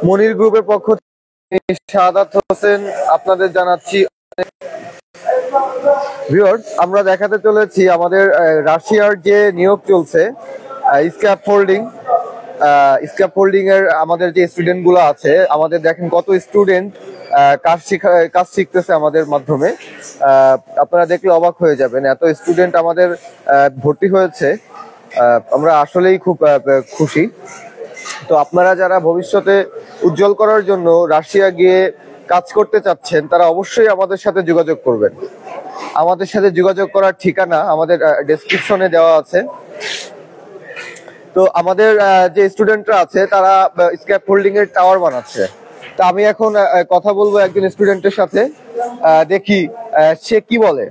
মনির গ্রুপের পক্ষ থেকে শাহাদাত হোসেন আপনাদের জানাচ্ছি। ভিউয়ার্স, আমরা দেখাতে চলেছি আমাদের রাশিয়ার যে নিয়োগ চলছে স্ক্যাফোল্ডিং এর আমাদের যে স্টুডেন্ট গুলো আছে, আমাদের দেখেন কত স্টুডেন্ট কাজ শিখতেছে আমাদের মাধ্যমে। আপনারা দেখলে অবাক হয়ে যাবেন, এত স্টুডেন্ট আমাদের ভর্তি হয়েছে। আমরা আসলেই খুব খুশি। তো আপনারা যারা ভবিষ্যতে উজ্জ্বল করার জন্য রাশিয়া গিয়ে কাজ করতে চাচ্ছেন, তারা অবশ্যই আমাদের সাথে যোগাযোগ করবেন। আমাদের সাথে যোগাযোগ করার ঠিকানা আমাদের ডেসক্রিপশনে দেওয়া আছে। তো আমাদের যে স্টুডেন্টরা আছে তারা স্ক্যাফোল্ডিং এর টাওয়ার বানাচ্ছে। তা আমি এখন কথা বলবো একজন স্টুডেন্টের সাথে, দেখি সে কি বলে।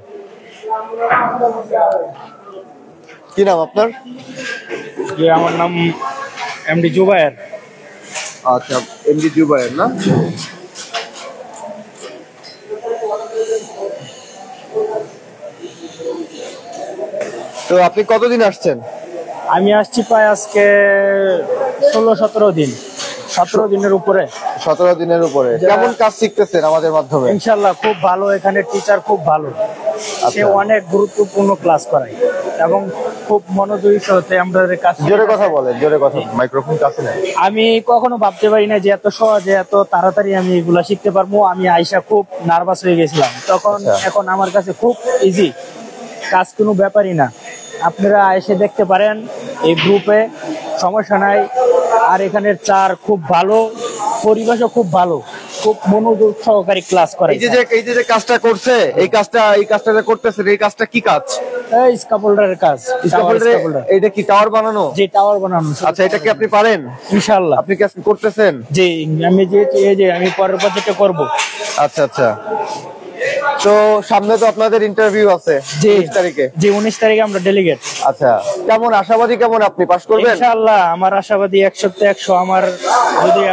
কি নাম আপনার? আমার নাম এমডি জুবায়ের। আচ্ছা, এমডি জুবায়ের না? তো আপনি কতদিন আসছেন? আমি আসছি প্রায় আজকে 16-17 দিন, 17 দিনের উপরে। 17 দিনের উপরে। কেমন কাজ শিখতেছেন আমাদের মাধ্যমে? ইনশাআল্লাহ খুব ভালো, এখানে টিচার খুব ভালো, সে অনেক গুরুত্বপূর্ণ ক্লাস করায় এবং খুব মনোযোগী সাথে আমাদের কাছে। জোরে কথা বলেন, জোরে কথা, মাইক্রোফোন কাছে নেই। আমি কখনো ভাবতে পারি না যে এত সহজে এত তাড়াতাড়ি আমি এগুলা শিখতে পারবো। আমি আইসা খুব নার্ভাস হয়ে গেছিলাম তখন, এখন আমার কাছে খুব ইজি কাজ, কোনো ব্যাপারই না। আপনারা এসে দেখতে পারেন এই গ্রুপে, সমস্যা নাই। আর এখানের স্যার খুব ভালো, পরিবেশও খুব ভালো, খুব মনোযোগ সহকারী ক্লাস করে। এই যে কাজটা করছে, এই কাজটা যে করতেছেন, এই কাজটা কি কাজ? এই স্ক্যাফোল্ডারের কাজ। এটা কি টাওয়ার বানানো? জি, টাওয়ার বানানো। আচ্ছা, এটা কি আপনি পারেন? ইনশাআল্লাহ। আপনি কি করতেছেন? জি, আমি পরের প্রজেক্টে করব। আচ্ছা আচ্ছা। তো সামনে তো আপনাদের ইন্টারভিউ আছে 19 তারিখে। জি, 19 তারিখে আমরা ডেলিগেট। আচ্ছা, কেমন আশাবাদী, কেমন আপনি পাস করবেন? ইনশাআল্লাহ আমার আশাবাদী 100-100। আমার যদি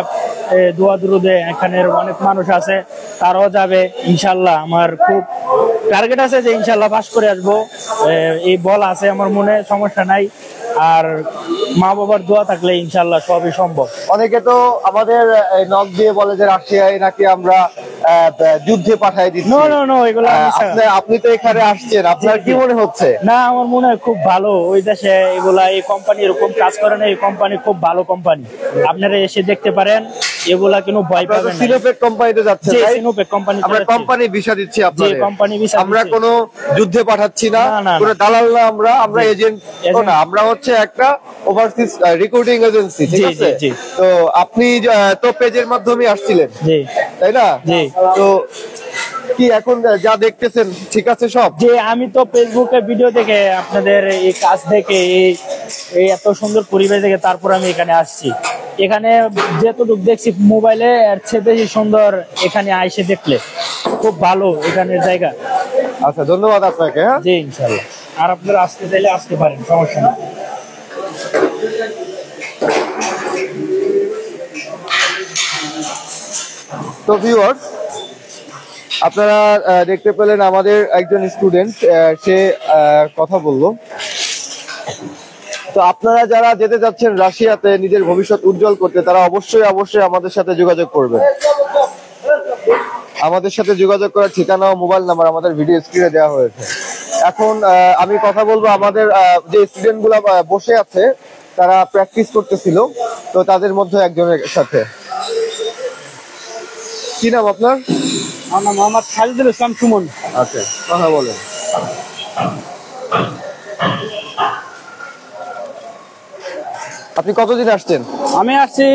দোয়া দুরুদে এখানের অনেক মানুষ আছে, তারাও যাবে ইনশাআল্লাহ। আমার খুব টার্গেট আছে যে ইনশাআল্লাহ পাস করে আসবো, এই বল আছে আমার মনে, সমস্যা নাই। আর মা বাবার দোয়া থাকলে ইনশাআল্লাহ সবই সম্ভব। অনেকে তো আমাদের নক দিয়ে বলে যে রাশিয়ায় নাকি আমরা যুদ্ধে পাঠাই দিচ্ছি। নো, এগুলো আপনি তো এখানে আসছেন, আপনার কি মনে হচ্ছে? না, আমার মনে হয় খুব ভালো। ওই দেশে এগুলা, এই কোম্পানি এরকম কাজ করে না। এই কোম্পানি খুব ভালো কোম্পানি, আপনারা এসে দেখতে পারেন। এগুলা কোনো ভয় পাবেন না। সিনোপেক কোম্পানিতে যাচ্ছেন? জি, সিনোপেক কোম্পানি। আমরা কোম্পানি ভিসা দিচ্ছি আপনাদের। জি, কোম্পানি ভিসা। আমরা কোনো যুদ্ধে পাঠাচ্ছি না, কোনো দালাল না। আমরা এজেন্ট না, আমরা হচ্ছে একটা ওভারসিজ রিক্রুটিং এজেন্সি। ঠিক আছে? তো আপনি তো পেজের মাধ্যমে আসছিলেন, তাই না? জি। তো কি এখন যা দেখতেছেন ঠিক আছে সব? যে আমি তো ফেসবুকে ভিডিও দেখে, আপনাদের এই কাজ দেখে, এই এত সুন্দর পরিবেশ দেখে তারপর আমি এখানে আসছি। এখানে যতটুকু দেখছি মোবাইলে, এর চেয়ে বেশি সুন্দর এখানে আইসে দেখলে। খুব ভালো এখানের জায়গা। আচ্ছা, ধন্যবাদ আপনাকে। হ্যাঁ, জি, ইনশাআল্লাহ। আর আপনারা আসতে চাইলে আসতে পারেন, সমস্যা নেই। তো ভিউয়ার্স, আপনারা দেখতে পেলেন আমাদের একজন স্টুডেন্ট, সে কথা বলল। তো আপনারা যারা যেতে যাচ্ছেন রাশিয়াতে নিজের ভবিষ্যৎ উজ্জ্বল করতে, তারা অবশ্যই আমাদের সাথে যোগাযোগ করবেন। আমাদের সাথে যোগাযোগ করার ঠিকানা ও মোবাইল নাম্বার আমাদের ভিডিও স্ক্রিনে দেওয়া হয়েছে। এখন আমি কথা বলবো আমাদের যে স্টুডেন্ট গুলা বসে আছে, তারা প্র্যাকটিস করতেছিল, তো তাদের মধ্যে একজনের সাথে। কি নাম আপনার? আমার নাম মোহাম্মদ খালিদুল ইসলাম সুমন। আচ্ছা, কথা বলেন। আপনি কতদিন আসছেন? আমি আসছি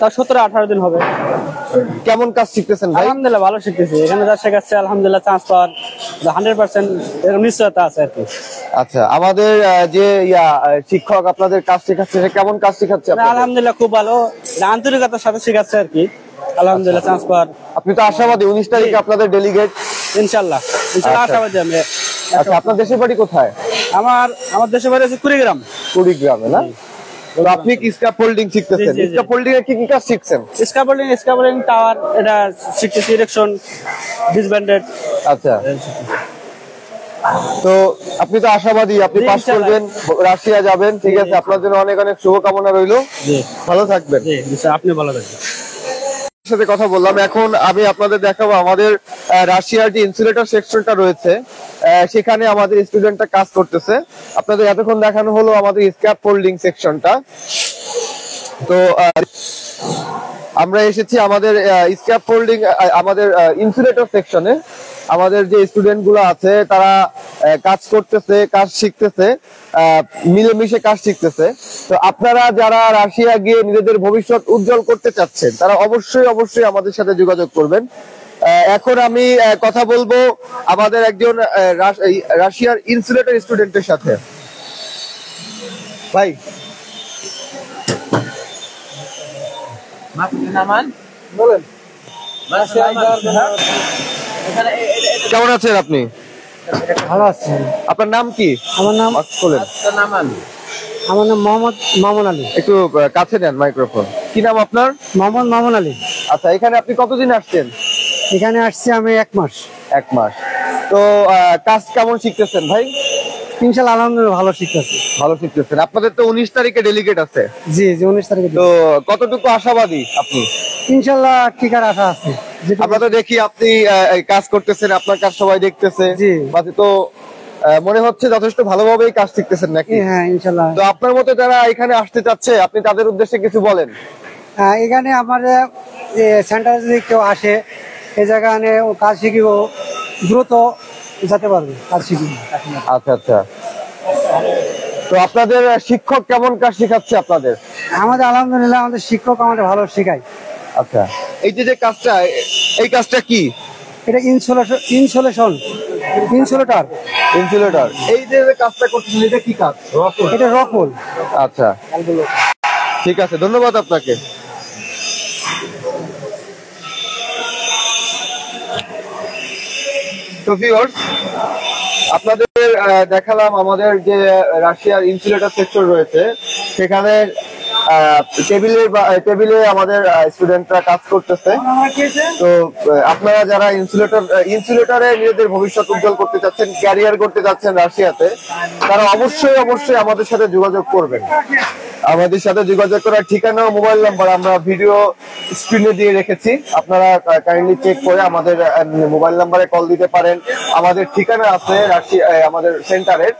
তার 17-18 দিন হবে। কেমন কাজ শিখতেছেন ভাই? আলহামদুলিল্লাহ ভালো শিখতেছি। এখানে যা শেখাচ্ছে আলহামদুলিল্লাহ চান্স পাওয়ার 100% এরকম নিশ্চয়তা আছে আর কি। আচ্ছা, আমাদের যে শিক্ষক আপনাদের কাজ শেখাচ্ছে, কেমন কাজ শেখাচ্ছে? আলহামদুলিল্লাহ খুব ভালো, আন্তরিকতার সাথে শেখাচ্ছে আর কি। আলহামদুলিল্লাহ চান্স পাওয়ার। আপনি তো আশাবাদী 19 তারিখে আপনাদের ডেলিগেট? ইনশাআল্লাহ আশাবাদী আমি। আচ্ছা, আপনার দেশের বাড়ি কোথায়? আমার দেশের বাড়ি আছে কুড়িগ্রাম। কুড়িগ্রামে না? তো আপনি কি স্ক্যাফোল্ডিং শিখতেছেন? স্ক্যাফোল্ডিং এ কি কাজ শিখছেন? স্ক্যাফোল্ডিং টাওয়ার এটা শিখতেছি, ইরেকশন, ডিসব্যান্ডেড। আচ্ছা, তো আপনি তো আশাবাদী, আপনি পাস করবেন, রাশিয়া যাবেন, ঠিক আছে? আপনার জন্য অনেক অনেক শুভকামনা রইলো। ভালো থাকবেন। আপনি ভালো থাকবেন। সাথে কথা বললাম। এখন আমি আপনাদের দেখাবো আমাদের রাশিয়ার যে ইনসুলেটর সেকশনটা রয়েছে, সেখানে আমাদের স্টুডেন্টরা কাজ করতেছে। আপনাদের এতক্ষণ দেখানো হলো আমাদের স্ক্যাপ ফোল্ডিং সেকশনটা। তো আমরা এসেছি আমাদের স্ক্যাপ ফোল্ডিং, আমাদের ইনসুলেটর সেকশনে। আমাদের যে স্টুডেন্ট গুলো আছে তারা কাজ করতেছে, কাজ শিখতেছে, মিলেমিশে কাজ শিখতেছে। তো আপনারা যারা রাশিয়া গিয়ে নিজেদের ভবিষ্যৎ উজ্জ্বল করতে চাচ্ছেন তারা অবশ্যই অবশ্যই আমাদের সাথে যোগাযোগ করবেন। এখন আমি কথা বলবো আমাদের একজন রাশিয়ার ইনসুলেটর স্টুডেন্টের সাথে। ভাই বলেন, কেমন আছেন আপনি? ভালো আছি। আপনার নাম কি? আমার নাম মোহাম্মদ মামুন আলী। একটু কাছে নেন মাইক্রোফোন। কি নাম আপনার? মোহাম্মদ মামুন আলী। আচ্ছা, এখানে আপনি কতদিন আসছেন? এখানে আসছি আমি 1 মাস। 1 মাস। তো কাজ কেমন শিখতেছেন ভাই? ইনশাআল্লাহ আলহামদুলিল্লাহ ভালো শিখতেছি। ভালো শিখতেছেন। আপনাদের তো 19 তারিখে ডেলিগেট আছে। জি 19 তারিখে। তো কতটুকু আশাবাদী আপনি? ইনশাআল্লাহ ঠিকার আশা আছে। আমরা তো দেখি আপনি কাজ করতেছেন, আপনার কাজ সবাই দেখতেছে। জি। বাকি তো মনে হচ্ছে যথেষ্ট ভালোভাবেই কাজ শিখতেছেন নাকি? হ্যাঁ ইনশাআল্লাহ। তো আপনার মতো যারা এখানে আসতে চাচ্ছে আপনি তাদের উদ্দেশ্যে কিছু বলেন। এখানে আমাদের সেন্টারে যদি কেউ আসে এই জায়গায় কাজ শিখিব, দ্রুত যেতে পারবে কাজ শিখিব। আচ্ছা আচ্ছা। তো আপনাদের শিক্ষক কেমন কাজ শেখাচ্ছে আপনাদের? আমাদের আলহামদুলিল্লাহ আমাদের শিক্ষক আমাদের ভালো শেখায়। আচ্ছা, এই যে কাজটা, এই কাজটা কি? এটা ইনসুলেটর। এই যে কাজটা করতেছেন এটা কি কাজ? এটা রকল। আচ্ছা ঠিক আছে, ধন্যবাদ আপনাকে। তো ভিউয়ার্স, আপনাদের দেখালাম আমাদের যে রাশিয়ার ইনসুলেটর সেক্টর রয়েছে সেখানে টেবিলে আমাদের স্টুডেন্টরা কাজ করতেছে। তো আপনারা যারা ইনসুলেটরে নিজেদের ভবিষ্যৎ উজ্জ্বল করতে চাচ্ছেন, ক্যারিয়ার করতে চাচ্ছেন রাশিয়াতে, তারা অবশ্যই অবশ্যই আমাদের সাথে যোগাযোগ করবেন। আমাদের সাথে যোগাযোগ করার ঠিকানা ও মোবাইল নাম্বার আমরা ভিডিও স্ক্রিনে দিয়ে রেখেছি, আপনারা কাইন্ডলি চেক করে আমাদের মোবাইল নাম্বারে কল দিতে পারেন। আমাদের ঠিকানা আছে রাশিয়া, আমাদের সেন্টারের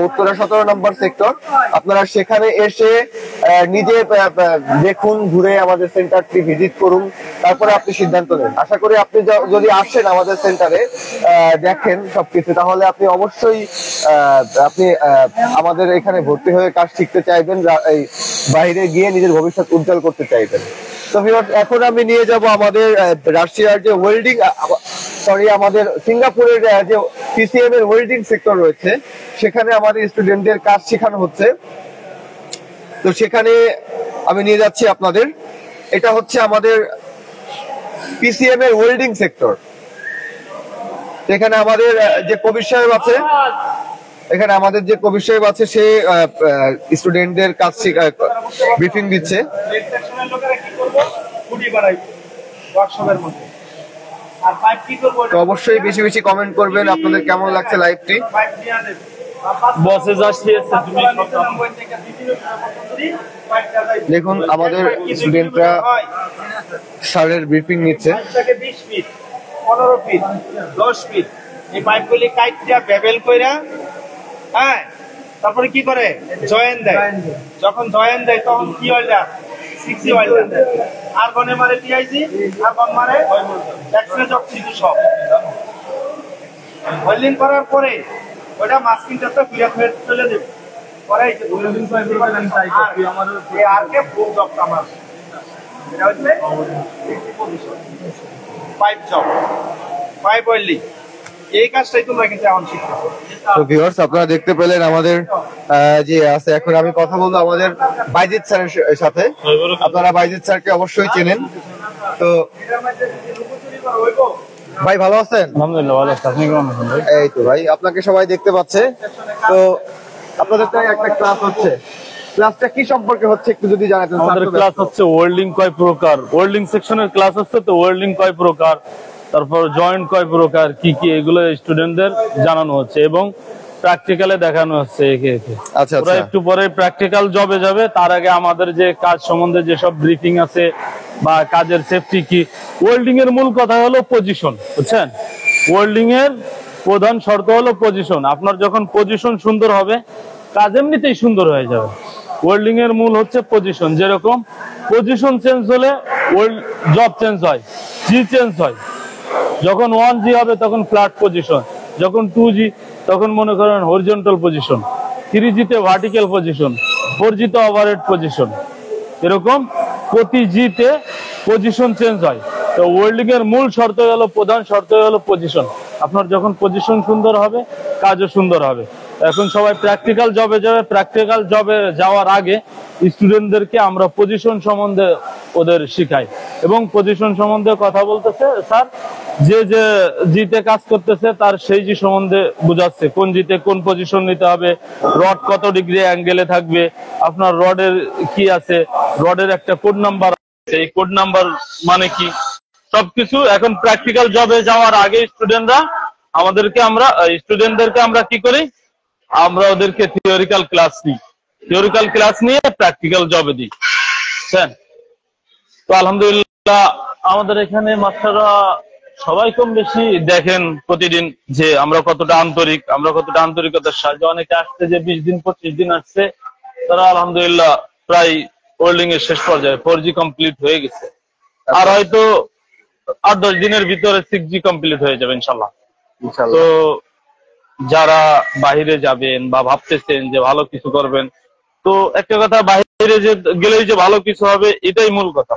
উত্তরা 17 নম্বর সেক্টর। আপনারা সেখানে এসে নিজে দেখুন, ঘুরে আমাদের সেন্টারটি ভিজিট করুন, তারপরে আপনি সিদ্ধান্ত নেন। আশা করি আপনি যদি আসেন আমাদের সেন্টারে দেখেন সবকিছু, তাহলে আপনি অবশ্যই আপনি আমাদের এখানে ভর্তি হয়ে কাজ শিখতে চাইবেন, এই বাইরে গিয়ে নিজের ভবিষ্যৎ উজ্জ্বল করতে চাইবেন। তো এখন আমি নিয়ে যাব আমাদের রাশিয়ার যে আমাদের সিঙ্গাপুরের যে পিসিএম এর ওয়েল্ডিং সেক্টর রয়েছে সেখানে আমাদের স্টুডেন্টদের কাজ শেখানো হচ্ছে। তো সেখানে আমি নিয়ে যাচ্ছি আপনাদের। এটা হচ্ছে আমাদের পিসিএম এর ওয়েল্ডিং সেক্টর। এখানে আমাদের যে কবির সাহেব আছে, সে স্টুডেন্টদের কাজ ব্রিফিং দিচ্ছে। তো অবশ্যই বেশি বেশি কমেন্ট করবেন আপনাদের কেমন লাগছে লাইভটি। দেখুন আমাদের স্টুডেন্টরা স্যারের ব্রিফিং নিচ্ছে। 20 ফিট 15 ফিট 10 ফিট এই পাইপগুলি কাইটটা বেবেল কইরা, হ্যাঁ, তারপরে কি করে জয়েন দেয়। যখন জয়েন দেয় তখন কি ওয়েল্ডার 60 ওয়েল্ডার আর্গনে মারে টিআইজি, আর্গন মারে এক্সপ্রেস অক্সিজেন সব ওয়েল্ডিং করার পরে ওটা মাস্কিংটা ফিরে ফের চলে দেবে। পরে এই যে দুদিন আমাদের এই আরকে ফুল জব আমার এটা হচ্ছে পাইপ জব, পাইপ ওয়েল্ডিং। এই কাজটাই তোমরা কিন্তু এখন শিখতে। তো ভিউয়ার্স, আপনারা দেখতে পেলেন আমাদের যে আছে। এখন আমি কথা বলবো আমাদের বাইজিৎ স্যারের সাথে। আপনারা বাইজিৎ স্যারকে অবশ্যই চেনেন। তো ভাই ভালো আছেন? আলহামদুলিল্লাহ ভালো আছি। আপনি কেমন আছেন ভাই? এই তো ভাই, আপনাকে সবাই দেখতে পাচ্ছে। তো আপনাদের তো একটা ক্লাস হচ্ছে, ক্লাসটা কি সম্পর্কে হচ্ছে একটু যদি জানাতেন। আমাদের ক্লাস হচ্ছে ওয়েল্ডিং কয় প্রকার, ওয়েল্ডিং সেকশনের ক্লাস হচ্ছে। তো ওয়েল্ডিং কয় প্রকার, তারপর জয়েন্ট কয় প্রকার, কি কি, এগুলো স্টুডেন্টদের জানানো হচ্ছে এবং প্র্যাকটিক্যালে দেখানো হচ্ছে একে একে। আচ্ছা ওরা আচ্ছা একটু পরে প্র্যাকটিক্যাল জবে যাবে, তার আগে আমাদের যে কাজ সম্বন্ধে যেসব ব্রিফিং আছে বা কাজের সেফটি কি। ওয়েল্ডিং এর মূল কথা হলো পজিশন, বুঝছেন? ওয়েল্ডিং এর প্রধান শর্ত হলো পজিশন। আপনার যখন পজিশন সুন্দর হবে, কাজ এমনিতেই সুন্দর হয়ে যাবে। ওয়েল্ডিং এর মূল হচ্ছে পজিশন। যেরকম পজিশন চেঞ্জ হলে জব চেঞ্জ হয়, জি চেঞ্জ হয়। যখন 1G হবে তখন ফ্ল্যাট পজিশন, যখন 2G তখন মনে করেন হরিজন্টাল পজিশন, 3G তে ভার্টিক্যাল পজিশন, 4G তে ওভারহেড পজিশন। এরকম প্রতি জিতে পজিশন চেঞ্জ হয়। তো ওয়েল্ডিং এর মূল শর্ত হলো, প্রধান শর্ত হলো পজিশন। আপনার যখন পজিশন সুন্দর হবে, কাজও সুন্দর হবে। এখন সবাই প্র্যাকটিক্যাল জবে যাবে। প্র্যাকটিক্যাল জবে যাওয়ার আগে স্টুডেন্টদেরকে আমরা পজিশন সম্বন্ধে ওদের শিখাই এবং পজিশন সম্বন্ধে কথা বলতেছে স্যার, যে যে জিতে কাজ করতেছে তার সেই জি সম্বন্ধে বুঝাচ্ছে, কোন জিতে কোন পজিশন নিতে হবে, রড কত ডিগ্রি অ্যাঙ্গেলে থাকবে, আপনার রডের কি আছে, রডের একটা কোড নাম্বার আছে, এই কোড নাম্বার মানে কি, সবকিছু। এখন প্র্যাকটিক্যাল জবে যাওয়ার আগে স্টুডেন্টদেরকে আমরা কি করি, আমরা ওদেরকে থিওরিক্যাল ক্লাস নিই। থিওরিক্যাল ক্লাস নিয়ে প্র্যাকটিক্যাল জবে দিই, বুঝছেন? তো আলহামদুলিল্লাহ আমাদের এখানে মাস্টাররা সবাই কম বেশি দেখেন প্রতিদিন যে আমরা কতটা আন্তরিক, আমরা কতটা আন্তরিকতার সাহায্যে। অনেকে আসছে যে 20 দিন 25 দিন আসছে, তারা আলহামদুলিল্লাহ প্রায় ওয়েল্ডিং এর শেষ পর্যায়ে 4G কমপ্লিট হয়ে গেছে। আর হয়তো 8-10 দিনের ভিতরে 6G কমপ্লিট হয়ে যাবে ইনশাল্লাহ। তো যারা বাহিরে যাবেন বা ভাবতেছেন যে ভালো কিছু করবেন, তো একটা কথা, বাহিরে যে গেলেই যে ভালো কিছু হবে এটাই মূল কথা।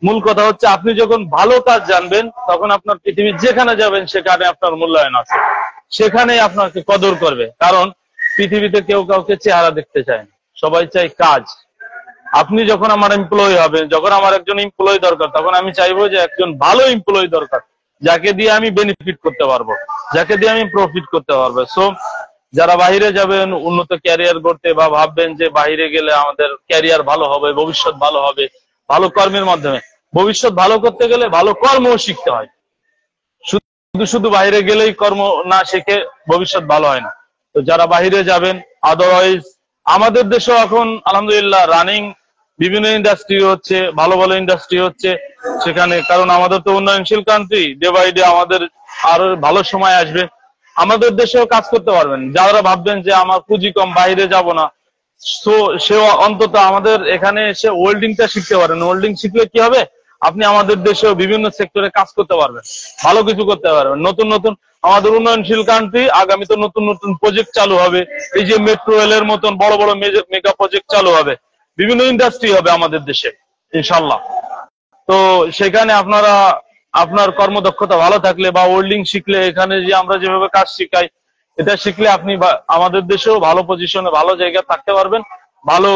মূল কথা হচ্ছে আপনি যখন ভালো কাজ জানবেন, তখন আপনার পৃথিবীর যেখানে যাবেন সেখানে আপনার মূল্যায়ন আছে, সেখানেই আপনাকে কদর করবে। কারণ পৃথিবীতে কেউ কাউকে চেহারা দেখতে চায় না, সবাই চায় কাজ। আপনি যখন আমার এমপ্লয়ি হবেন, যখন আমার একজন এমপ্লয়ি দরকার, তখন আমি চাইবো যে একজন ভালো এমপ্লয়ি দরকার, যাকে দিয়ে আমি বেনিফিট করতে পারবো, যাকে দিয়ে আমি প্রফিট করতে পারবো। সো যারা বাহিরে যাবেন উন্নত ক্যারিয়ার করতে বা ভাববেন যে বাহিরে গেলে আমাদের ক্যারিয়ার ভালো হবে, ভবিষ্যৎ ভালো হবে ভালো কর্মের মাধ্যমে, ভবিষ্যৎ ভালো করতে গেলে ভালো কর্মও শিখতে হয়। শুধু শুধু বাইরে গেলেই কর্ম না শিখে ভবিষ্যৎ ভালো হয় না। তো যারা বাহিরে যাবেন, আদারওয়াইজ আমাদের দেশেও এখন আলহামদুলিল্লাহ রানিং বিভিন্ন ইন্ডাস্ট্রি হচ্ছে, ভালো ভালো ইন্ডাস্ট্রি হচ্ছে সেখানে। কারণ আমাদের তো উন্নয়নশীল কান্ট্রি, ডে বাই ডে আমাদের আরো ভালো সময় আসবে, আমাদের দেশেও কাজ করতে পারবেন। যারা ভাববেন যে আমার পুঁজি কম বাইরে যাব না, তো সেও অন্তত আমাদের এখানে এসে ওয়েল্ডিংটা শিখতে পারেন। ওয়েল্ডিং শিখলে কি হবে, আপনি আমাদের দেশেও বিভিন্ন সেক্টরে কাজ করতে পারবেন, ভালো কিছু করতে পারবেন। নতুন নতুন আমাদের উন্নয়নশীল কান্ট্রি, আগামীতে নতুন নতুন প্রজেক্ট চালু হবে। এই যে মেট্রো রেলের মতন বড় বড় মেগা প্রজেক্ট চালু হবে, বিভিন্ন ইন্ডাস্ট্রি হবে আমাদের দেশে ইনশাল্লাহ। তো সেখানে আপনারা আপনার কর্মদক্ষতা ভালো থাকলে বা ওয়েল্ডিং শিখলে, এখানে যে আমরা যেভাবে কাজ শিখাই, এটা শিখলে আপনি আমাদের দেশেও ভালো পজিশনে ভালো জায়গায় থাকতে পারবেন, ভালো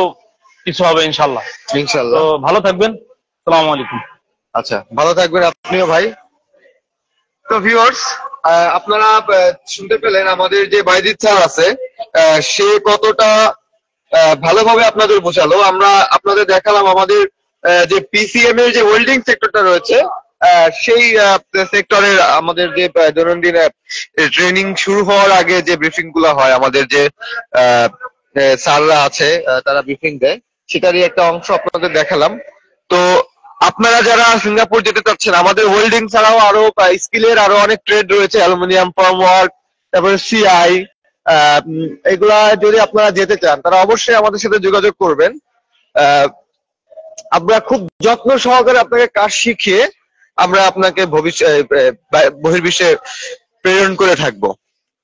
কিছু হবে ইনশাল্লাহ। ইনশাল্লাহ। তো ভালো থাকবেন, আসসালামু আলাইকুম। আচ্ছা, ভালো থাকবেন আপনিও ভাই। তো ভিউয়ার্স, আপনারা শুনতে পেলেন আমাদের যে বাইজিৎ স্যার আছে, সে কতটা ভালোভাবে আপনাদের বোঝালো। আমরা আপনাদের দেখালাম আমাদের যে পিসিএম এর যে ওয়েল্ডিং সেক্টরটা রয়েছে, সেই সেক্টরের আমাদের যে দৈনন্দিন ট্রেনিং শুরু হওয়ার আগে যে ব্রিফিং গুলো হয়, আমাদের যে স্যাররা আছে তারা ব্রিফিং দেয়, সেটারই একটা অংশ আপনাদের দেখালাম। তো আপনারা যারা সিঙ্গাপুর যেতে চাচ্ছেন, আমাদের ওয়েল্ডিং ছাড়াও আরো স্কিলের আরো অনেক ট্রেড রয়েছে, অ্যালুমিনিয়াম ফর্ম ওয়ার্ক, তারপরে সিআই, এগুলা যদি আপনারা যেতে চান তারা অবশ্যই আমাদের সাথে যোগাযোগ করবেন। আমরা খুব যত্ন সহকারে আপনাকে কাজ শিখিয়ে আমরা আপনাকে বহির্বিশ্বে প্রেরণ করে থাকবো।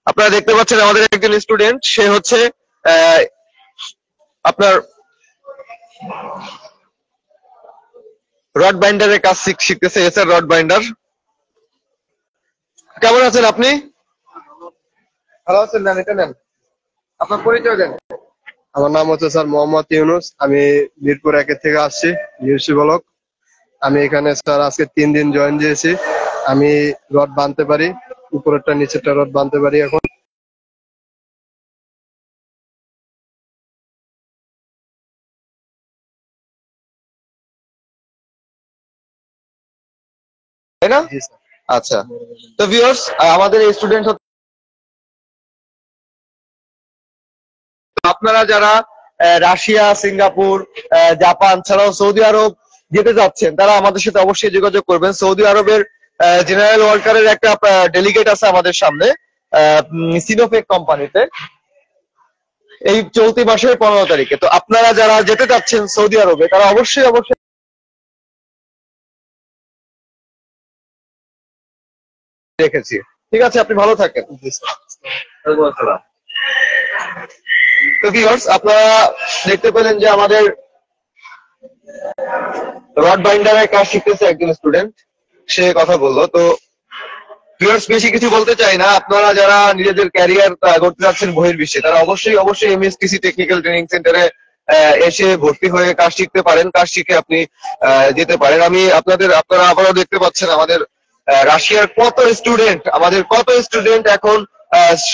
আপনারা দেখতে পাচ্ছেন আমাদের একজন স্টুডেন্ট, সে হচ্ছে আপনার রড বাইন্ডারের কাজ শিখতেছে, এসআর রড বাইন্ডার। কেমন আছেন আপনি? ভালো আছেন? নেন, এটা নেন, আপনার পরিচয় দেন। আমার নাম হচ্ছে স্যার মোহাম্মদ ইউনুস। আমি মিরপুর 1 থেকে আসছি, ইউসি ব্লক। আমি এখানে স্যার আজকে 3 দিন জয়েন দিয়েছি। আমি রড বাঁধতে পারি, উপরেরটা নিচেরটা রড বাঁধতে পারি এখন। তাই না? জি স্যার। আচ্ছা, তো ভিউয়ার্স আমাদের এই স্টুডেন্ট, আপনারা যারা রাশিয়া, সিঙ্গাপুর, জাপান ছাড়াও সৌদি আরব যেতে যাচ্ছেন তারা আমাদের সাথে অবশ্যই যোগাযোগ করবেন। সৌদি আরবের জেনারেল ওয়ার্কারের একটা ডেলিগেট আছে আমাদের সামনে সিনোফেক কোম্পানিতে এই চলতি মাসের 15 তারিখে। তো আপনারা যারা যেতে যাচ্ছেন সৌদি আরবে তারা অবশ্যই রেখেছি। ঠিক আছে, আপনি ভালো থাকেন। তো ভিউয়ার্স আপনারা দেখতে পেলেন যে আমাদের রড বাইন্ডারের কাজ শিখতেছে একজন স্টুডেন্ট, সে কথা বললো। তো ভিউয়ার্স বেশি কিছু বলতে চাই না, আপনারা যারা নিজেদের ক্যারিয়ার করতে যাচ্ছেন বহির্বিশ্বে তারা অবশ্যই এমএসটিসি টেকনিক্যাল ট্রেনিং সেন্টারে এসে ভর্তি হয়ে কাজ শিখতে পারেন। কাজ শিখে আপনি যেতে পারেন। আপনারা আবারও দেখতে পাচ্ছেন আমাদের রাশিয়ার কত স্টুডেন্ট এখন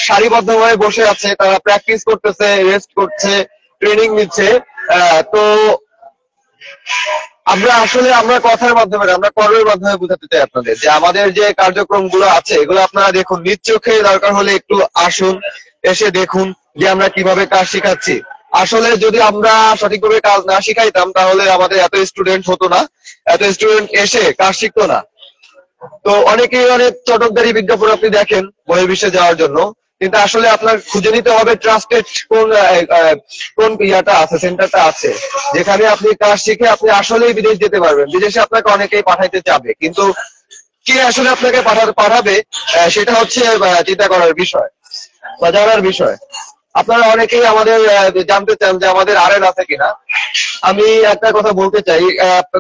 সারিবদ্ধভাবে বসে আছে, তারা প্র্যাকটিস করতেছে, রেস্ট করছে, ট্রেনিং নিচ্ছে। তো আমরা কথার মাধ্যমে, আমরা কর্মের মাধ্যমে বোঝাতে চাই আপনাদের যে আমাদের যে কার্যক্রম গুলো আছে এগুলো আপনারা দেখুন, নিজ চোখে দরকার হলে একটু আসুন, এসে দেখুন যে আমরা কিভাবে কাজ শিখাচ্ছি। আসলে যদি আমরা সঠিকভাবে কাজ না শিখাইতাম তাহলে আমাদের এত স্টুডেন্ট হতো না, এত স্টুডেন্ট এসে কাজ শিখতো না। তো অনেকেই অনেক চটকদারি বিজ্ঞাপন আপনি দেখেন বহির্বিশ্বে যাওয়ার জন্য, কিন্তু আসলে আপনার খুঁজে নিতে হবে ট্রাস্টেড কোন ইয়াটা আছে, সেন্টারটা আছে যেখানে আপনি কাজ শিখে আপনি আসলেই বিদেশ যেতে পারবেন। বিদেশে আপনাকে অনেকেই পাঠাইতে চাবে, কিন্তু কে আসলে আপনাকে পাঠাবে সেটা হচ্ছে চিন্তা করার বিষয় বা জানার বিষয়। আপনারা অনেকেই আমাদের জানতে চান যে আমাদের আরএল আছে কিনা। আমি একটা কথা বলতে চাই,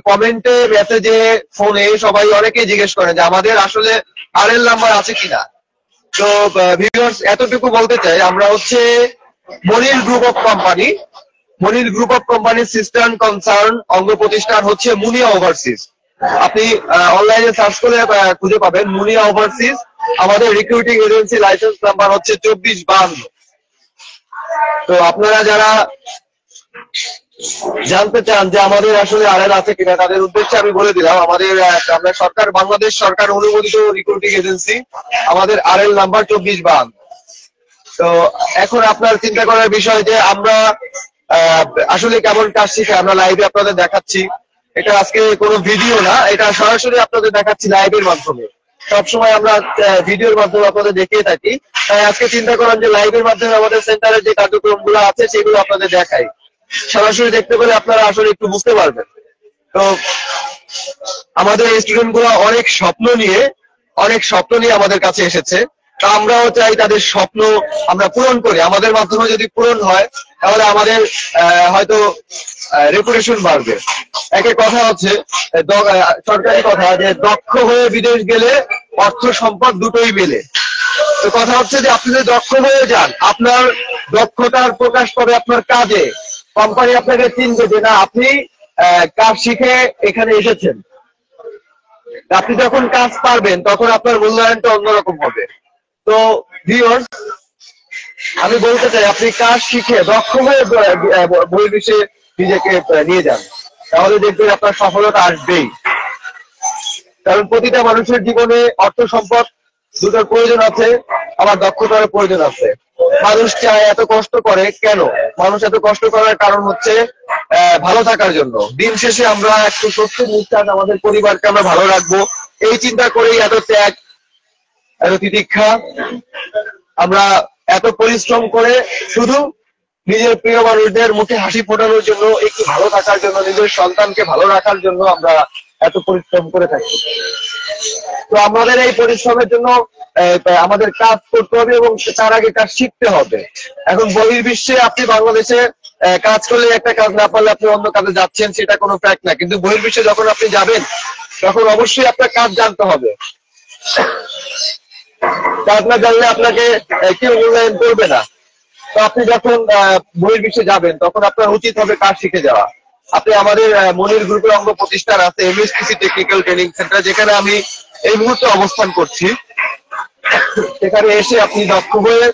কমেন্টে, মেসেজে, ফোনে সবাই অনেকেই জিজ্ঞেস করে যে আমাদের আসলে আরএল নাম্বার আছে কিনা। তো ভিউয়ার্স এতটুকু বলতে চাই, আমরা হচ্ছে Monir group of company sister concern অঙ্গ প্রতিষ্ঠান হচ্ছে মুনিয়া ওভারসিজ। আপনি অনলাইনে সার্চ করে খুঁজে পাবেন মুনিয়া ওভারসিজ। আমাদের রিক্রুটিং এজেন্সি লাইসেন্স নাম্বার হচ্ছে 2452। তো আপনারা যারা জানতে চান যে আমাদের আসলে আরএল আছে কিনা তাদের উদ্দেশ্যে আমি বলে দিলাম, আমরা বাংলাদেশ সরকার অনুমোদিত রিক্রুটিং এজেন্সি, আমাদের আরএল নাম্বার 2452। তো এখন আপনার চিন্তা করার বিষয় যে আমরা আসলে কেমন কাজ শিখে আমরা লাইভে আপনাদের দেখাচ্ছি। এটা আজকে কোনো ভিডিও না, এটা সরাসরি আপনাদের দেখাচ্ছি লাইভের মাধ্যমে। সবসময় আমরা ভিডিওর মাধ্যমে আপনাদের দেখিয়ে থাকি, তাই আজকে চিন্তা করেন যে লাইভের মাধ্যমে আমাদের সেন্টারের যে কার্যক্রমগুলো আছে সেগুলো আপনাদের দেখাই। সরাসরি দেখতে পেলে আপনারা আসলে একটু বুঝতে পারবেন। তো আমাদের এই স্টুডেন্ট গুলো অনেক স্বপ্ন নিয়ে আমাদের কাছে এসেছে। তা আমরাও চাই তাদের স্বপ্ন আমরা পূরণ করি। আমাদের মাধ্যমে যদি পূরণ হয় তাহলে আমাদের হয়তো রেপুটেশন বাড়বে। একটা কথা হচ্ছে সরকারি কথা যে দক্ষ হয়ে বিদেশ গেলে অর্থ সম্পদ দুটোই মেলে। তো কথা হচ্ছে যে আপনি যদি দক্ষ হয়ে যান, আপনার দক্ষতার প্রকাশ পাবে আপনার কাজে। কোম্পানি আপনাকে চিনবে যে না আপনি কাজ শিখে এখানে এসেছেন। আপনি যখন কাজ পারবেন তখন আপনার মূল্যায়নটা অন্যরকম হবে। তো ভিউয়ার্স আমি বলতে চাই আপনি কাজ শিখে দক্ষ হয়ে বহির্বিশ্বে নিজেকে নিয়ে যান, তাহলে দেখবেন আপনার সফলতা আসবেই। কারণ প্রতিটা মানুষের জীবনে অর্থ সম্পদ দুটোর প্রয়োজন আছে, আবার দক্ষতার প্রয়োজন আছে। মানুষ চায় এত কষ্ট করে কেন? মানুষ এত কষ্ট করার কারণ হচ্ছে ভালো থাকার জন্য। দিন শেষে আমরা একটু স্বস্তি নিঃশ্বাস, আমাদের পরিবারকে আমরা ভালো রাখবো, এই চিন্তা করেই এত ত্যাগ, এত তিতিক্ষা। আমরা এত পরিশ্রম করে শুধু নিজের প্রিয় মানুষদের মুখে হাসি ফোটানোর জন্য, একটু ভালো থাকার জন্য, নিজের সন্তানকে ভালো রাখার জন্য আমরা এত পরিশ্রম করে থাকি। তো আমাদের এই পরিশ্রমের জন্য আমাদের কাজ করতে হবে এবং তার আগে কাজ শিখতে হবে। এখন বহির্বিশ্বে আপনি বাংলাদেশে কাজ করলে একটা কাজ না পারলে আপনি অন্য কাজে যাচ্ছেন, সেটা কোনো ফ্যাক্ট না। কিন্তু বহির্বিশ্বে যখন আপনি যাবেন তখন অবশ্যই আপনার কাজ জানতে হবে। কাজ না জানলে আপনাকে কেউ মূল্যায়ন করবে না। তো আপনি যখন বহির্বিশ্বে যাবেন তখন আপনার উচিত হবে কাজ শিখে যাওয়া। আপনি আমাদের মনির গ্রুপের অঙ্গ প্রতিষ্ঠান আছে এমএসটিসি টেকনিক্যাল ট্রেনিং সেন্টার, যেখানে আমি এই মুহূর্তে অবস্থান করছি। সেখানে এসে আপনি দক্ষ হয়ে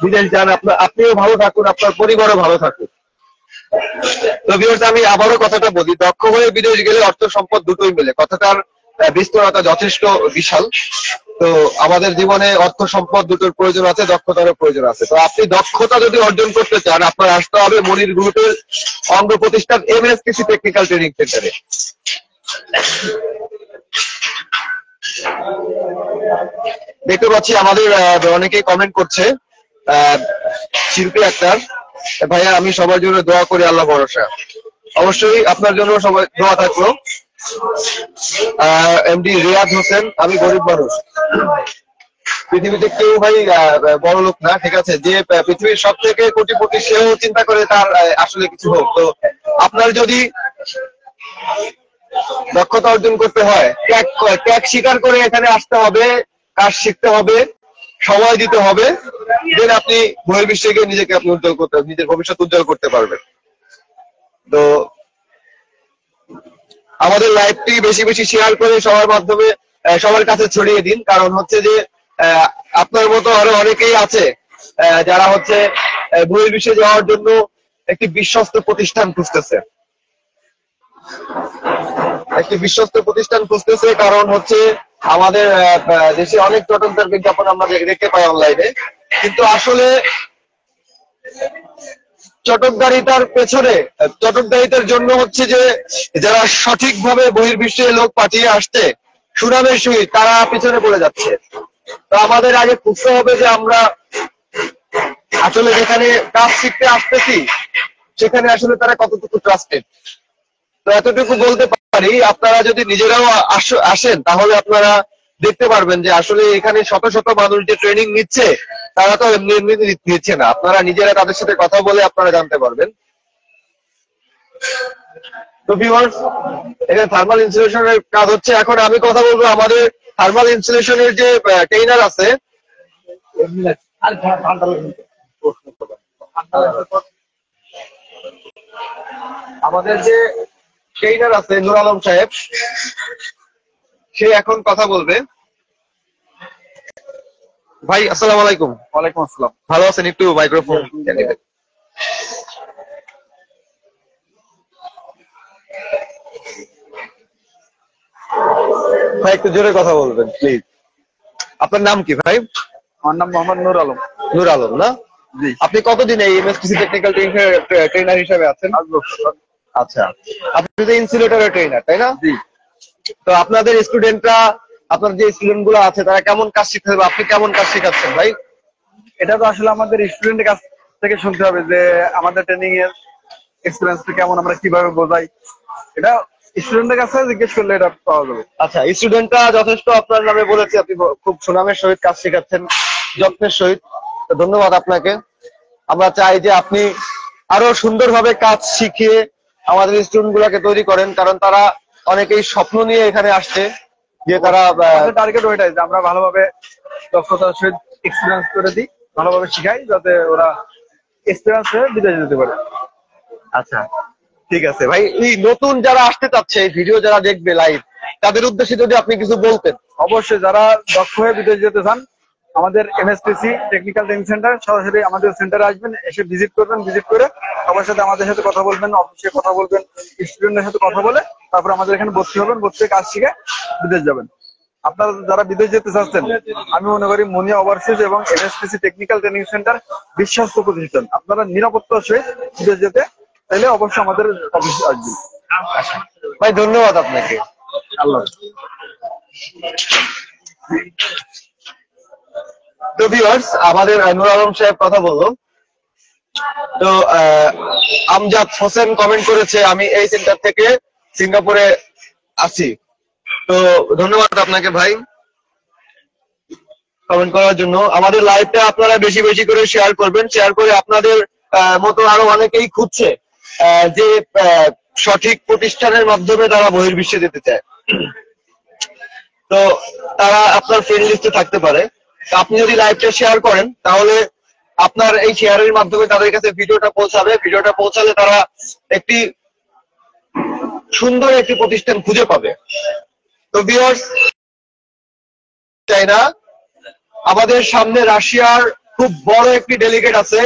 বিদেশ যান, আপনিও ভালো থাকুন, আপনার পরিবারও ভালো থাকুন। তো ভিউয়ার্স আমি আবারও কথাটা বলি, দক্ষ হয়ে বিদেশ গেলে অর্থ সম্পদ দুটোই মেলে। কথাটার বিস্তরতা যথেষ্ট বিশাল। তো আমাদের জীবনে অর্থ সম্পদ দুটোর প্রয়োজন আছে, দক্ষতারও প্রয়োজন আছে। তো আপনি দক্ষতা যদি অর্জন করতে চান, আপনার আসতে হবে মনির গ্রুপের অঙ্গ প্রতিষ্ঠান এমএসটিসি টেকনিক্যাল ট্রেনিং সেন্টারে। দেখতে পাচ্ছি আমাদের অনেকেই কমেন্ট করছে। শিল্পী আক্তার ভাইয়া, আমি সবার জন্য দোয়া করি, আল্লাহ ভরসা। অবশ্যই আপনার জন্য সবাই দোয়া থাকলো। এমডি রিয়াদ হোসেন, আমি গরিব মানুষ, পৃথিবীতে কেউ ভাই বড় লোক না, ঠিক আছে? যে পৃথিবীর সব থেকে কোটিপতি সেও চিন্তা করে তার আসলে কিছু হোক। তো আপনার যদি দক্ষতা অর্জন করতে হয়, ত্যাগ স্বীকার করে এখানে আসতে হবে, কাজ শিখতে হবে, সময় দিতে হবে, দেন আপনি বহির্বিশ্বে গিয়ে নিজেকে আপনি উজ্জ্বল করতে, নিজের ভবিষ্যৎ উজ্জ্বল করতে পারবেন। তো আমাদের লাইভটি বেশি বেশি শেয়ার করে সবার মাধ্যমে সবার কাছে ছড়িয়ে দিন। কারণ হচ্ছে যে আপনার মতো আরো অনেকেই আছে যারা হচ্ছে বহির্বিশ্বে যাওয়ার জন্য একটি বিশ্বস্ত প্রতিষ্ঠান খুঁজতেছে, কারণ হচ্ছে আমাদের দেশে অনেক চটকদার বিজ্ঞাপন আমরা দেখতে পাই অনলাইনে, কিন্তু আসলে চটকদারিতার জন্য হচ্ছে যে যারা সঠিকভাবে বহির্বিশ্বে লোক পাঠিয়ে আসছে সুনামের সহিত, তারা পিছনে পড়ে যাচ্ছে। তো আমাদের আগে খুঁজতে হবে যে আমরা আসলে যেখানে কাজ শিখতে আসতেছি সেখানে আসলে তারা কতটুকু ট্রাস্টেড। তো এতটুকু বলতে পারি, আপনারা যদি নিজেরাও আসেন তাহলে আপনারা দেখতে পারবেন যে আসলে এখানে শত শত মানুষ যে ট্রেনিং নিচ্ছে তারা তো এমনি এমনি নিচ্ছে না। আপনারা নিজেরা তাদের সাথে কথা বলে আপনারা জানতে পারবেন। তো ভিউয়ার্স, এখানে থার্মাল ইনসুলেশনের কাজ হচ্ছে। এখন আমি কথা বলবো আমাদের থার্মাল ইনসুলেশনের যে ট্রেইনার আছে, আমাদের যে ট্রেইনার আছে নূর আলম সাহেব, সে এখন কথা বলবে। ভাই আসসালামু আলাইকুম। ওয়ালাইকুম আসসালাম। ভালো আছেন? একটু মাইক্রোফোন ভাই, একটু জোরে কথা বলবেন প্লিজ। আপনার নাম কি ভাই? আমার নাম মোহাম্মদ নূর আলম। নূর আলম না? জি। আপনি কতদিন এই এমএসটিসি টেকনিক্যাল ট্রেনার হিসেবে আছেন? আচ্ছা, আপনি তো ইনসুলেটরের ট্রেনার, তাই না? জি। তো আপনাদের স্টুডেন্টরা, আপনার যে স্টুডেন্ট গুলো আছে তারা কেমন কাজ শিখতে হবে, আপনি কেমন কাজ শেখাচ্ছেন ভাই? এটা তো আসলে আমাদের স্টুডেন্টের কাছ থেকে শুনতে হবে যে আমাদের ট্রেনিং এর এক্সপিরিয়েন্সটা কেমন, আমরা কিভাবে বোঝাই, এটা স্টুডেন্টের কাছে জিজ্ঞেস করলে এটা পাওয়া যাবে। আচ্ছা, স্টুডেন্টরা যথেষ্ট আপনার নামে বলেছে, আপনি খুব সুনামের সহিত কাজ শেখাচ্ছেন, যত্নের সহিত। ধন্যবাদ আপনাকে। আমরা চাই যে আপনি আরো সুন্দরভাবে কাজ শিখিয়ে আমাদের স্টুডেন্ট গুলাকে তৈরি করেন, কারণ তারা অনেকেই স্বপ্ন নিয়ে এখানে আসছে যে তারা টার্গেট ওইটাই যে আমরা ভালোভাবে দক্ষতার সহিত এক্সপিরিয়েন্স করে দিই, ভালোভাবে শিখাই, যাতে ওরা এক্সপিরিয়েন্স হয়ে বিদেশে যেতে পারে। আচ্ছা, ঠিক আছে ভাই। এই নতুন যারা আসতে চাচ্ছে, এই ভিডিও যারা দেখবে লাইভ, তাদের উদ্দেশ্যে যদি আপনি কিছু বলতেন। অবশ্যই যারা দক্ষ হয়ে বিদেশ যেতে চান, আমাদের এমএসটিসি টেকনিক্যাল ট্রেনিং সেন্টার সরাসরি আমাদের সেন্টারে আসবেন, এসে ভিজিট করবেন, ভিজিট করে সবার সাথে আমাদের সাথে কথা বলবেন, অফিসে কথা বলবেন, স্টুডেন্টের সাথে কথা বলে তারপর আমাদের এখানে ভর্তি হবেন, ভর্তি হয়ে কাজ শিখে বিদেশ যাবেন। আপনারা যারা বিদেশ যেতে চাচ্ছেন, আমি মনে করি মুনিয়া ওভারসিজ এবং এমএসটিসি টেকনিক্যাল ট্রেনিং সেন্টার বিশ্বস্ত প্রতিষ্ঠান। আপনারা নিরাপত্তার সহিত বিদেশ যেতে চাইলে অবশ্যই আমাদের অফিসে আসবেন। ভাই ধন্যবাদ আপনাকে। আল্লাহ। তো ভিউয়ার্স, আমাদের নূর আলম সাহেব কথা বললো। তো আমজাদ হোসেন কমেন্ট করেছে, আমি এই সেন্টার থেকে সিঙ্গাপুরে আছি। তো ধন্যবাদ আপনাকে ভাই কমেন্ট করার জন্য। আমাদের লাইভটা আপনারা বেশি বেশি করে শেয়ার করবেন, শেয়ার করে আপনাদের মতো আরো অনেকেই খুঁজছে যে সঠিক প্রতিষ্ঠানের মাধ্যমে তারা বহির্বিশ্বে যেতে চায়। তো তারা আপনার ফ্রেন্ড লিস্টে থাকতে পারে। আপনি যদি লাইভটা শেয়ার করেন তাহলে আপনার এই শেয়ারের মাধ্যমে তাদের কাছে ভিডিওটা পৌঁছাবে। ভিডিওটা পৌঁছালে তারা একটি সুন্দর একটি প্রতিষ্ঠান খুঁজে পাবে। তো ভিউয়ার্স, চাই না, আমাদের সামনে রাশিয়ার খুব বড় একটি ডেলিগেট আছে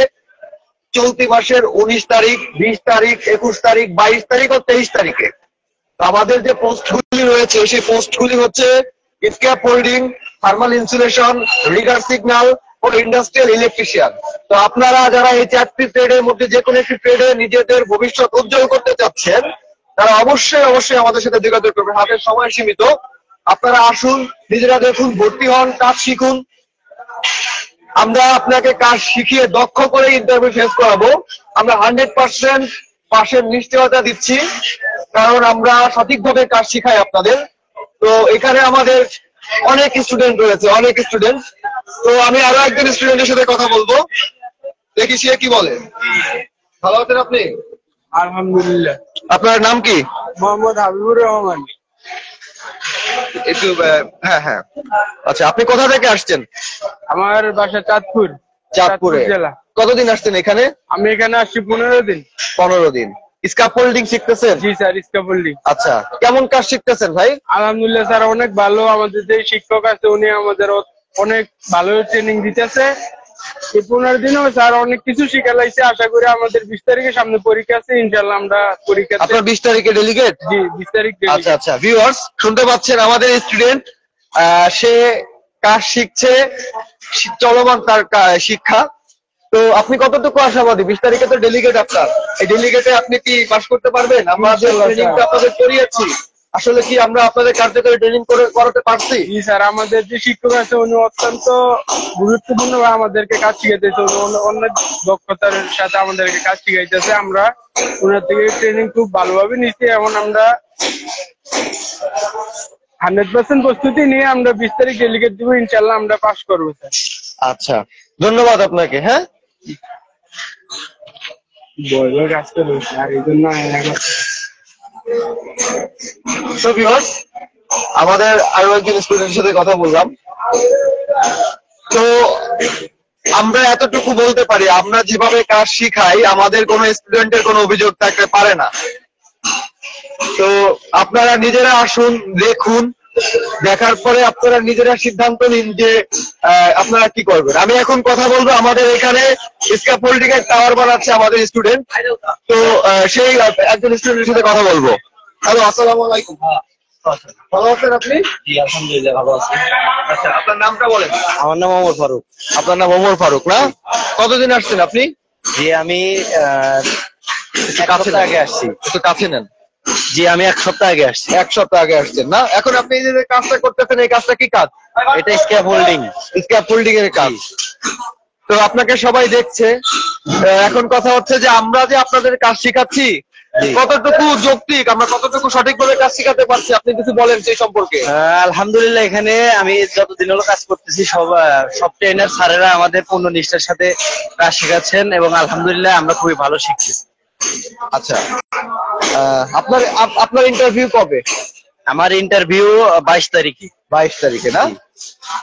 চলতি মাসের 19 তারিখ, 20 তারিখ, 21 তারিখ, 22 তারিখ ও 23 তারিখে। আমাদের যে পোস্টগুলি রয়েছে সেই পোস্টগুলি হচ্ছে scaffolding, thermal insulation, rigger signal ও ইন্ডাস্ট্রিয়াল ইলেকট্রিশিয়ান। তো আপনারা যারা এই 4টি ট্রেডের মধ্যে যে কোনো একটি ট্রেডে নিজেদের ভবিষ্যৎ উজ্জ্বল করতে চাচ্ছেন তারা অবশ্যই আমাদের সাথে যোগাযোগ করবেন। হাতের সময় সীমিত, আপনারা আসুন, নিজেরা দেখুন, ভর্তি হন, কাজ শিখুন। আমরা আপনাকে কাজ শিখিয়ে দক্ষ করে ইন্টারভিউ ফেস করাবো। আমরা 100% পাশের নিশ্চয়তা দিচ্ছি, কারণ আমরা সঠিকভাবে কাজ শিখাই আপনাদের। তো এখানে আমাদের অনেক স্টুডেন্ট রয়েছে, অনেক স্টুডেন্ট। তো আমি আরো একজন স্টুডেন্টের সাথে কথা বলবো, দেখি সে কি বলে। ভালো আছেন আপনি? আলহামদুলিল্লাহ। আপনার নাম কি? মোহাম্মদ হাবিবুর রহমান। একটু হ্যাঁ। আচ্ছা, আপনি কোথা থেকে আসছেন? আমার বাসা চাঁদপুর চাঁদপুরে। জেলা। কতদিন আসছেন এখানে? আমি এখানে আসছি 15 দিন। 15 দিন। স্ক্যাফোল্ডিং শিখতেছেন? জি স্যার, স্ক্যাফোল্ডিং। আচ্ছা, কেমন কাজ শিখতেছেন ভাই? আলহামদুলিল্লাহ স্যার, অনেক ভালো। আমাদের যে শিক্ষক আছে উনি আমাদের অনেক ভালো ট্রেনিং দিতেছে। এই 15 দিনেও স্যার অনেক কিছু শিখালাইছে। আশা করি আমাদের 20 তারিখে সামনে পরীক্ষা আছে, ইনশাআল্লাহ আমরা পরীক্ষাতে। আপনার 20 তারিখে ডেলিগেট? জি, 20 তারিখ। আচ্ছা ভিউয়ার্স, শুনতে পাচ্ছেন আমাদের স্টুডেন্ট, সে কাজ শিখছে, চলমান তার শিক্ষা। তো আপনি কতটুকু আশাবাদী? 20 তারিখে তো ডেলিগেট আপনার, এই ডেলিগেটে আপনি কি পাস করতে পারবেন? আমরা যে ট্রেনিংটা আপনাদের করিয়েছি, আসলে কি আমরা আপনাদের কার্যকরী ট্রেনিং করাতে পারছি? জি স্যার, আমাদের যে শিক্ষক আছে উনি অত্যন্ত গুরুত্বপূর্ণ আমাদেরকে কাজ শিখাইতেছে। অনেক দক্ষতার সাথে আমাদেরকে কাজ শিখাইতেছে। আমরা ওনার থেকে ট্রেনিং খুব ভালোভাবে নিচ্ছি। এখন আমরা 100% প্রস্তুতি নিয়ে আমরা 20 তারিখ ডেলিগেট দিব, ইনশাআল্লাহ আমরা পাস করবো স্যার। আচ্ছা, ধন্যবাদ আপনাকে। হ্যাঁ, কাজ করবো স্যার, এই জন্য আমাদের আরো একজন স্টুডেন্টের সাথে কথা বললাম। তো আমরা এতটুকু বলতে পারি, আমরা যেভাবে কাজ শিখাই আমাদের কোনো স্টুডেন্টের কোনো অভিযোগ থাকতে পারে না। তো আপনারা নিজেরা আসুন, দেখুন, দেখার পরে আপনারা নিজেরা সিদ্ধান্ত নিন যে আপনারা কি করবেন। আমি এখন কথা বলবো, আমাদের এখানে স্ক্যাফোল্ডিং এর টাওয়ার বানাচ্ছে আমাদের স্টুডেন্ট। তো সেই একজন স্টুডেন্টের সাথে কথা বলবো। হ্যালো, আসসালামু আলাইকুম। ভালো আছেন আপনি? জি আলহামদুলিল্লাহ ভালো আছি। আচ্ছা, আপনার নামটা বলেন। আমার নাম ওমর ফারুক। আপনার নাম ওমর ফারুক না? কতদিন আসছেন আপনি? জি আমি কাছে আগে আসছি। একটু কাছে নেন। জি আমি 1 সপ্তাহ আগে আসছি। 1 সপ্তাহ আগে আসছেন না? এখন আপনি এই যে কাজটা করতেছেন, এই কাজটা কি কাজ? এটা স্ক্যাফোল্ডিং। স্ক্যাফোল্ডিং এর কাজ। তো আপনাকে সবাই দেখছে। এখন কথা হচ্ছে যে আমরা যে আপনাদের কাজ শিখাচ্ছি কতটুকু যৌক্তিক, আমরা কতটুকু সঠিকভাবে কাজ শিখাতে পারছি, আপনি কিছু বলেন সেই সম্পর্কে। আলহামদুলিল্লাহ, এখানে আমি যতদিন হলো কাজ করতেছি সব ট্রেনার স্যারেরা আমাদের পূর্ণ নিষ্ঠার সাথে কাজ শেখাচ্ছেন এবং আলহামদুলিল্লাহ আমরা খুবই ভালো শিখছি। আচ্ছা, আপনার ইন্টারভিউ কবে? আমার ইন্টারভিউ 22 তারিখে। 22 তারিখে না?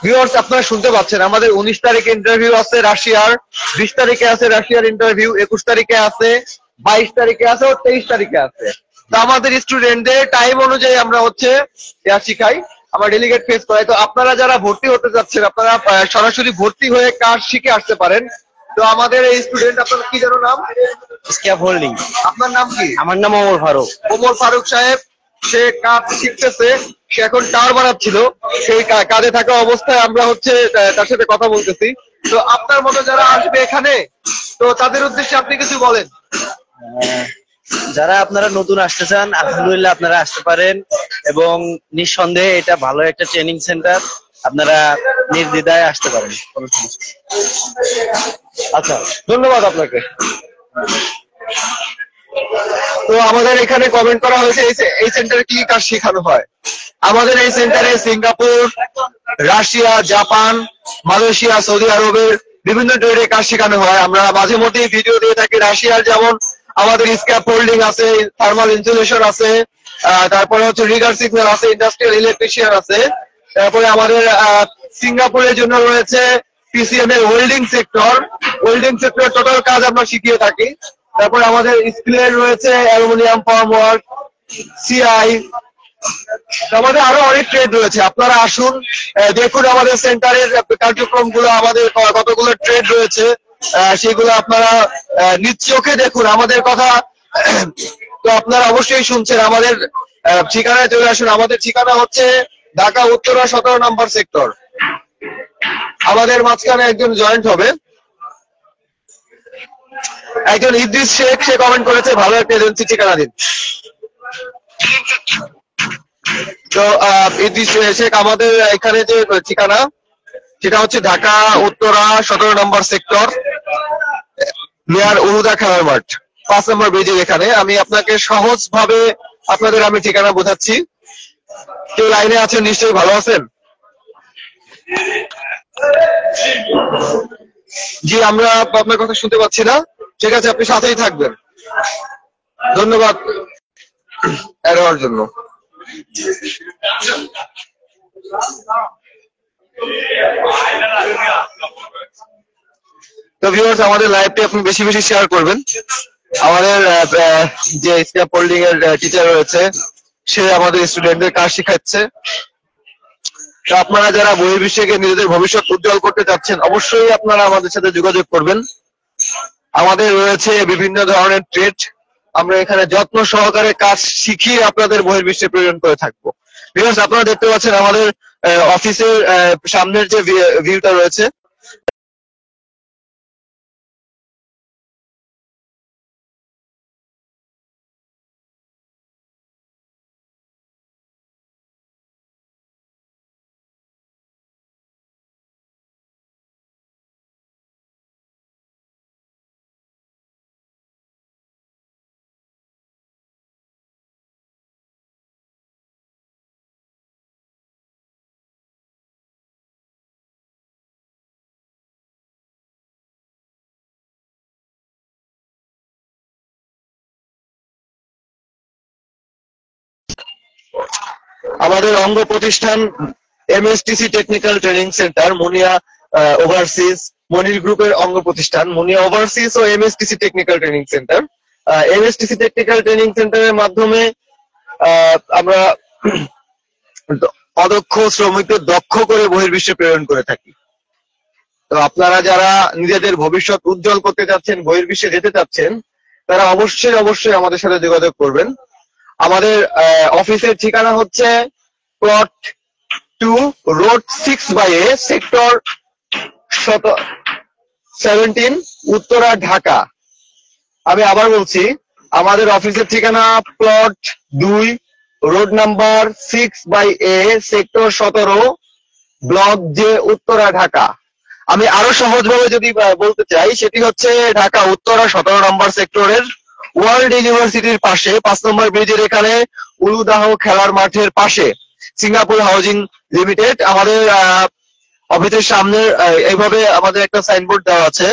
ভিউয়ার্স, আপনারা শুনতে পাচ্ছেন, আমাদের 19 তারিখে ইন্টারভিউ আছে রাশিয়ার, 20 তারিখে আছে রাশিয়ার ইন্টারভিউ, 21 তারিখে আছে, 22 তারিখে আছে ও 23 তারিখে আছে। তো আমাদের স্টুডেন্টদের টাইম অনুযায়ী আমরা হচ্ছে শিখাই, আমরা ডেলিগেট ফেস করাই। তো আপনারা যারা ভর্তি হতে যাচ্ছেন, আপনারা সরাসরি ভর্তি হয়ে কাজ শিখে আসতে পারেন। তো আমাদের এই স্টুডেন্ট, আপনার কি যেন নাম? স্ক্যাফোল্ডিং। আপনার নাম কি? আমার নাম ওমর ফারুক। ওমর ফারুক সাহেব, সে কাজ শিখতেছে, সে এখন টাওয়ার বানাচ্ছিল। সেই কাজে থাকা অবস্থায় আমরা হচ্ছে তার সাথে কথা বলতেছি। তো আপনার মতো যারা আসবে এখানে, তো তাদের উদ্দেশ্যে আপনি কিছু বলেন। যারা আপনারা নতুন আসতে চান, আলহামদুলিল্লাহ আপনারা আসতে পারেন এবং নিঃসন্দেহে এটা ভালো একটা ট্রেনিং সেন্টার, আপনারা নির্দ্বিধায় আসতে পারেন, কোনো সমস্যা নেই। আচ্ছা, ধন্যবাদ আপনাকে। তো আমাদের এখানে কমেন্ট করা হয়েছে এই সেন্টারে কি কাজ শেখানো হয়। আমাদের এই সেন্টারে Singapore, Russia, Japan, Malaysia, Saudi আরবের বিভিন্ন ট্রেডে কাজ শেখানো হয়। আমরা মাঝে মধ্যে ভিডিও দিয়ে থাকি। রাশিয়ার যেমন আমাদের স্ক্যাফোল্ডিং আছে, থার্মাল ইনসুলেশন আছে, তারপরে হচ্ছে রিগার সিগন্যাল আছে, ইন্ডাস্ট্রিয়াল ইলেকট্রিশিয়ান আছে। তারপরে আমাদের সিঙ্গাপুরের জন্য রয়েছে পিসিএম এর ওয়েল্ডিং সেক্টর। ওয়েল্ডিং সেক্টরের টোটাল কাজ আমরা শিখিয়ে থাকি। তারপরে আমাদের স্কিলের রয়েছে অ্যালুমিনিয়াম ফর্ম ওয়ার্ক, সিআই। আমাদের আরো অনেক ট্রেড রয়েছে। আপনারা আসুন, দেখুন আমাদের সেন্টারের কার্যক্রম গুলো, আমাদের কতগুলো ট্রেড রয়েছে সেগুলো আপনারা নিজ চোখে দেখুন। আমাদের কথা তো আপনারা অবশ্যই শুনছেন। আমাদের ঠিকানায় চলে আসুন। আমাদের ঠিকানা হচ্ছে ঢাকা উত্তরা 17 নম্বর সেক্টর। আমাদের মাঝখানে একজন জয়েন্ট হবে, একজন ইদ্রিস শেখ, সে কমেন্ট করেছে ভালো একটা এজেন্সি ঠিকানা দিন। তো ইদ্রিস শেখ, আমাদের এখানে যে ঠিকানা সেটা হচ্ছে ঢাকা উত্তরা 17 নম্বর সেক্টর, নিয়ার উরুদা খেলার মাঠ, 5 নম্বর ব্রিজের এখানে। আমি আপনাকে সহজ ভাবে আপনাদের আমি ঠিকানা বোঝাচ্ছি। কেউ লাইনে আছেন? নিশ্চয়ই ভালো আছেন। জি, আমরা আপনার কথা শুনতে পাচ্ছি না। ঠিক আছে, আপনি সাথেই থাকবেন। ধন্যবাদ এর জন্য। তো ভিউয়ার্স, আমাদের লাইভটি আপনি বেশি বেশি শেয়ার করবেন। আমাদের যে স্ক্যাপ হোল্ডিং এর টিচার রয়েছে, সে আমাদের স্টুডেন্টদের কাজ শেখাচ্ছে। তো আপনারা যারা বহির্বিশ্বে নিজেদের ভবিষ্যৎ উজ্জ্বল করতে চাচ্ছেন, অবশ্যই আপনারা আমাদের সাথে যোগাযোগ করবেন। আমাদের রয়েছে বিভিন্ন ধরনের ট্রেড, আমরা এখানে যত্ন সহকারে কাজ শিখিয়ে আপনাদের বহির্বিশ্বে প্রেরণ করে থাকবো। ভিউয়ার্স, আপনারা দেখতে পাচ্ছেন আমাদের অফিসের সামনের যে ভিউটা রয়েছে, আমাদের অঙ্গ প্রতিষ্ঠান MSTC technical training centre, Munia overseas, Monir গ্রুপের অঙ্গ প্রতিষ্ঠান মুনিয়া ওভারসিজ ও MSTC technical training centre. MSTC technical training সেন্টারের মাধ্যমে আমরা অদক্ষ শ্রমিকদের দক্ষ করে বহির্বিশ্বে প্রেরণ করে থাকি। তো আপনারা যারা নিজেদের ভবিষ্যৎ উজ্জ্বল করতে চাচ্ছেন, বহির্বিশ্বে যেতে চাচ্ছেন, তারা অবশ্যই অবশ্যই আমাদের সাথে যোগাযোগ করবেন। আমাদের অফিসের ঠিকানা হচ্ছে plot 2, road 6/A, sector 17, Uttara, Dhaka. আমি আবার বলছি, আমাদের অফিসের ঠিকানা plot 2, road number 6/A, sector 17, block J, Uttara, Dhaka. আমি আরো সহজভাবে যদি বলতে চাই, সেটি হচ্ছে ঢাকা উত্তরা 17 নম্বর সেক্টরের ওয়ার্ল্ড ইউনিভার্সিটির পাশে, 5 নম্বর ব্রিজের এখানে উলুদাহ খেলার মাঠের পাশে, সিঙ্গাপুর হাউজিং লিমিটেড। আমাদের অফিসের সামনে এইভাবে আমাদের একটা সাইনবোর্ড দেওয়া আছে।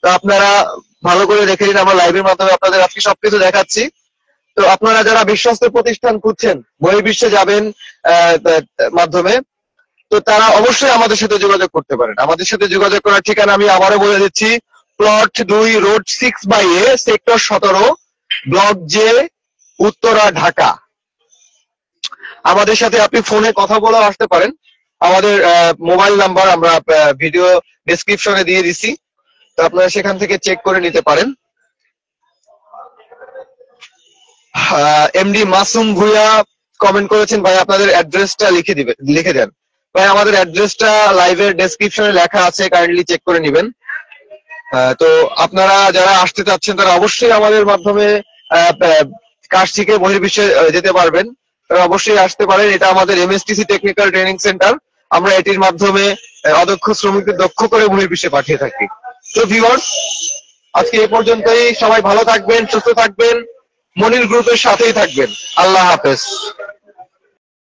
তো আপনারা ভালো করে দেখে নিন, আমরা লাইভের মাধ্যমে আপনাদের আজকে সবকিছু দেখাচ্ছি। তো আপনারা যারা বিশ্বস্ত প্রতিষ্ঠান খুঁজছেন, বহির্বিশ্বে যাবেন মাধ্যমে, তো তারা অবশ্যই আমাদের সাথে যোগাযোগ করতে পারেন। আমাদের সাথে যোগাযোগ করার ঠিকানা আমি আবারও বলে দিচ্ছি, plot 2, road 6/A, sector 17, block J, Uttara, Dhaka. আমাদের সাথে আপনি ফোনে কথা বলে আসতে পারেন। আমাদের মোবাইল নাম্বার আমরা ভিডিও ডেসক্রিপশনে দিয়ে দিছি, তো আপনারা সেখান থেকে চেক করে নিতে পারেন। এমডি মাসুম ভুইয়া কমেন্ট করেছেন, ভাই আপনাদের অ্যাড্রেসটা লিখে দেন। ভাই আমাদের অ্যাড্রেসটা লাইভের ডেসক্রিপশনে লেখা আছে, কাইন্ডলি চেক করে নেবেন। তো আপনারা যারা আসতে চাচ্ছেন, তারা অবশ্যই আমাদের মাধ্যমে কাজ শিখে বহির্বিশ্বে যেতে পারবেন। তারা অবশ্যই আসতে পারেন। এটা আমাদের এমএসটিসি টেকনিক্যাল ট্রেনিং সেন্টার। আমরা এটির মাধ্যমে অদক্ষ শ্রমিকদের দক্ষ করে বহির্বিশ্বে পাঠিয়ে থাকি। তো ভিউয়ার্স, আজকে এ পর্যন্তই। সবাই ভালো থাকবেন, সুস্থ থাকবেন, মনির গ্রুপের সাথেই থাকবেন। আল্লাহ হাফেজ।